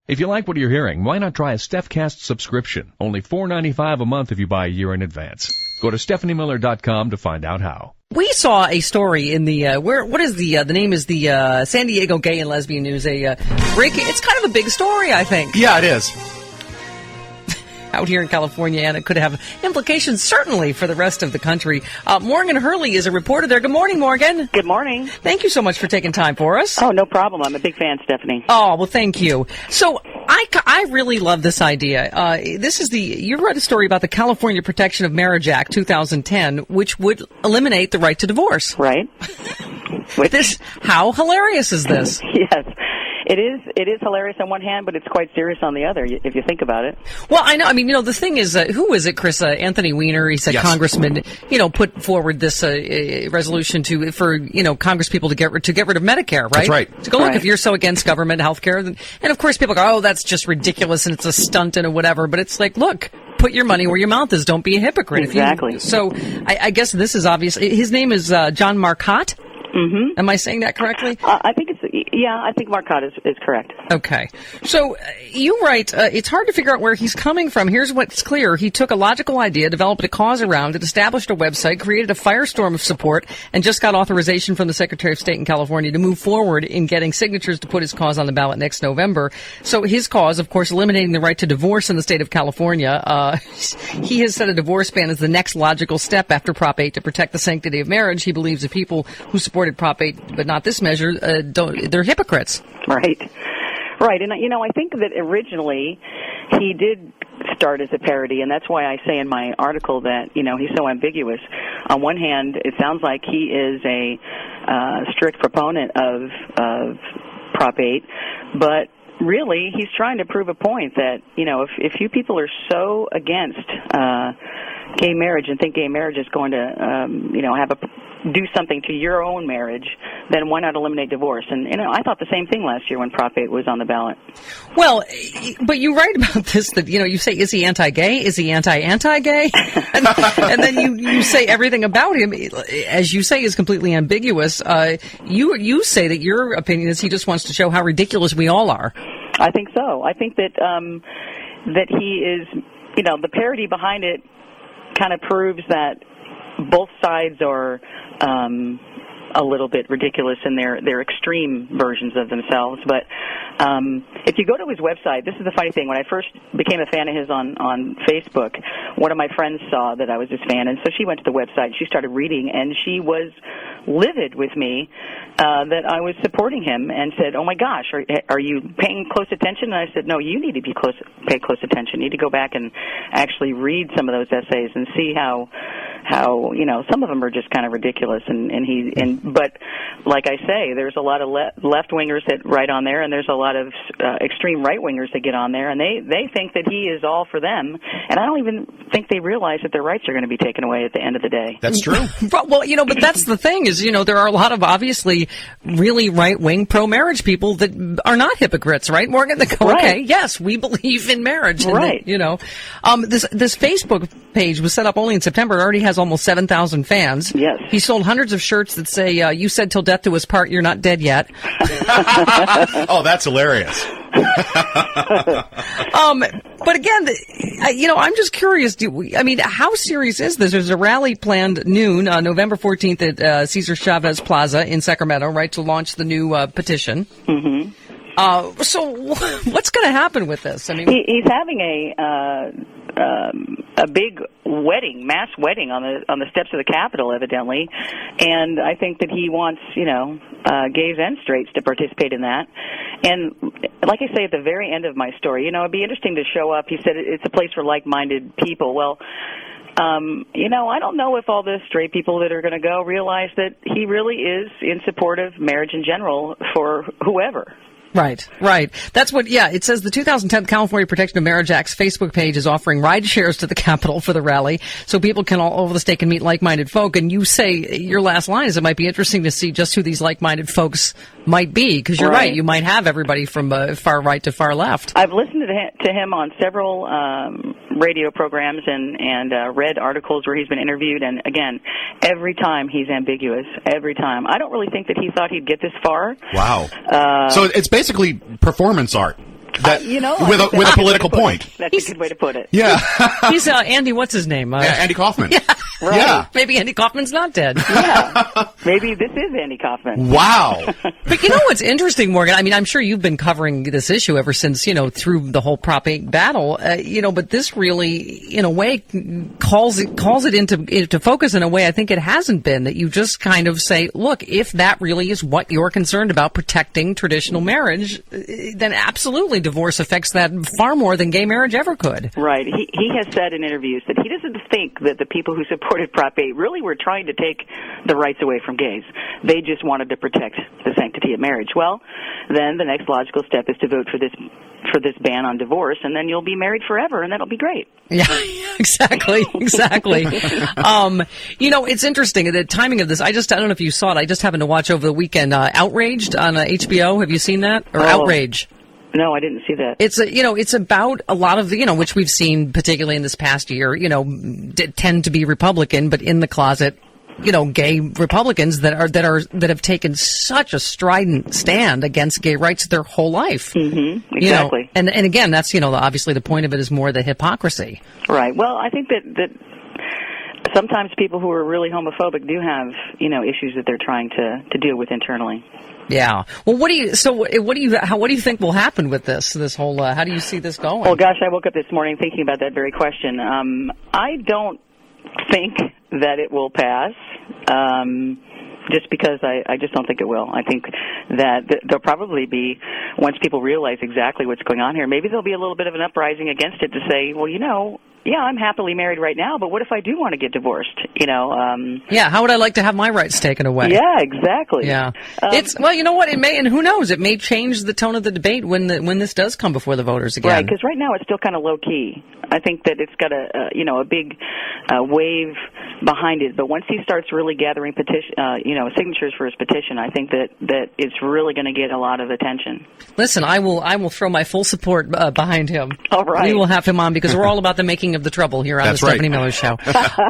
If you like what you're hearing, why not try a StephCast subscription? Only $4.95 a month if you buy a year in advance. Go to StephanieMiller.com to find out how. We saw a story in the the name is the San Diego Gay and Lesbian News. It's kind of a big story, I think. Yeah, it is. Out here in California, and it could have implications certainly for the rest of the country. Morgan Hurley is a reporter there. Good morning, Morgan. Good morning. Thank you so much for taking time for us. Oh, no problem. I'm a big fan, Stephanie. Oh, well, thank you. So I really love this idea. You read a story about the California Protection of Marriage Act 2010, which would eliminate the right to divorce. Right. How hilarious is this? Yes. It is hilarious on one hand, but it's quite serious on the other, if you think about it. Well, I know. I mean, the thing is, who is it, Chris? Anthony Weiner, he's a congressman, put forward this resolution for Congress people to get rid of Medicare, right? That's right. To go, look, if you're so against government health care, and of course people go, oh, that's just ridiculous and it's a stunt and whatever, but it's like, look, put your money where your mouth is. Don't be a hypocrite. Exactly. So I guess this is obvious. His name is John Marcotte. Mm-hmm. Am I saying that correctly? I think Marcotte is correct. Okay. So you write, it's hard to figure out where he's coming from. Here's what's clear. He took a logical idea, developed a cause around it, established a website, created a firestorm of support, and just got authorization from the Secretary of State in California to move forward in getting signatures to put his cause on the ballot next November. So his cause, of course, eliminating the right to divorce in the state of California. He has said a divorce ban is the next logical step after Prop 8 to protect the sanctity of marriage. He believes the people who supported Prop 8, but not this measure, they're hypocrites. Right. And, I think that originally he did start as a parody, and that's why I say in my article that, he's so ambiguous. On one hand, it sounds like he is a strict proponent of Prop 8, but really he's trying to prove a point that, if you people are so against gay marriage and think gay marriage is going to, do something to your own marriage, then why not eliminate divorce? And, I thought the same thing last year when Prop 8 was on the ballot. Well, but you write about this, that, you say, is he anti-gay? Is he anti-anti-gay? and then you say everything about him, as you say, is completely ambiguous. You say that your opinion is he just wants to show how ridiculous we all are. I think so. I think that that he is, the parody behind it kind of proves that both sides are a little bit ridiculous in their extreme versions of themselves. But if you go to his website, this is the funny thing. When I first became a fan of his on Facebook, one of my friends saw that I was his fan, and so she went to the website and she started reading, and she was livid with me that I was supporting him and said, oh my gosh, are you paying close attention? And I said, no, you need to pay close attention. You need to go back and actually read some of those essays and see how some of them are just kind of ridiculous, but like I say, there's a lot of left-wingers that write on there, and there's a lot of extreme right-wingers that get on there, and they think that he is all for them, and I don't even think they realize that their rights are going to be taken away at the end of the day. That's true. Well, but that's the thing is, there are a lot of obviously really right-wing pro-marriage people that are not hypocrites, right, Morgan? They go, okay, yes, we believe in marriage. Right. And this Facebook page was set up only in September. It already has almost 7,000 fans. Yes. He sold hundreds of shirts that say, you said till death do us part, you're not dead yet. Oh, that's hilarious. But again, I'm just curious, how serious is this? There's a rally planned noon, November 14th at Cesar Chavez Plaza in Sacramento, right, to launch the new petition. Mm-hmm. So what's going to happen with this? He's having a big wedding, mass wedding on the steps of the Capitol, evidently, and I think that he wants, gays and straights to participate in that. And like I say at the very end of my story, it'd be interesting to show up. He said it's a place for like-minded people. Well, I don't know if all the straight people that are going to go realize that he really is in support of marriage in general for whoever. Right. That's what, it says the 2010 California Protection of Marriage Act's Facebook page is offering ride shares to the Capitol for the rally so people all over the state can meet like-minded folk. And you say, your last line is it might be interesting to see just who these like-minded folks might be, because you're right. You might have everybody from far right to far left. I've listened to him on several radio programs and read articles where he's been interviewed, and again, every time he's ambiguous. Every time. I don't really think that he thought he'd get this far. Wow. So it's basically performance art. That, with a political point. That's a good way to put it. Yeah. He's Andy, what's his name? Andy Kaufman. Yeah. Right. Yeah. Maybe Andy Kaufman's not dead. Yeah. Maybe this is Andy Kaufman. Wow. But you know what's interesting, Morgan? I mean, I'm sure you've been covering this issue ever since, through the whole Prop 8 battle, but this really, in a way, calls it into focus in a way I think it hasn't been, that you just kind of say, look, if that really is what you're concerned about, protecting traditional marriage, then absolutely divorce affects that far more than gay marriage ever could. Right. He has said in interviews that he doesn't think that the people who supported Prop 8 really were trying to take the rights away from gays. They just wanted to protect the sanctity of marriage. Well, then the next logical step is to vote for this ban on divorce, and then you'll be married forever, and that'll be great. Yeah, exactly. It's interesting, the timing of this. I don't know if you saw it. I just happened to watch over the weekend, Outraged on HBO. Have you seen that? Or Outrage? No, I didn't see that. It's about a lot of which we've seen particularly in this past year, tend to be Republican, but in the closet, gay Republicans that have taken such a strident stand against gay rights their whole life. Mm-hmm. Exactly. And again, that's, obviously the point of it is more the hypocrisy. Right. Well, I think that sometimes people who are really homophobic do have, issues that they're trying to deal with internally. Yeah. Well, what do you think will happen with this whole, how do you see this going? Well, gosh, I woke up this morning thinking about that very question. I don't think that it will pass, just because I just don't think it will. I think that there'll probably be, once people realize exactly what's going on here, maybe there'll be a little bit of an uprising against it to say, well, yeah, I'm happily married right now, but what if I do want to get divorced? Yeah, how would I like to have my rights taken away? Yeah, exactly. Yeah. You know what, it may, and who knows, it may change the tone of the debate when this does come before the voters again. Right, because right now it's still kind of low key. I think that it's got a big wave behind it, but once he starts really gathering signatures for his petition, I think that it's really going to get a lot of attention. Listen, I will throw my full support behind him. All right. We will have him on because we're all about the making of the trouble here on the Stepanie Miller Show.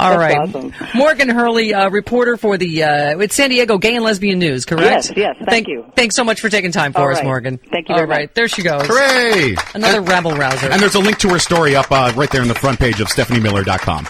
All right. Awesome. Morgan Hurley, reporter for the San Diego Gay and Lesbian News, correct? Yes. Thank you. Thanks so much for taking time for us, Morgan. Thank you very much. All right, there she goes. Hooray! Another rabble rouser. And there's a link to her story up right there on the front page of StepanieMiller.com.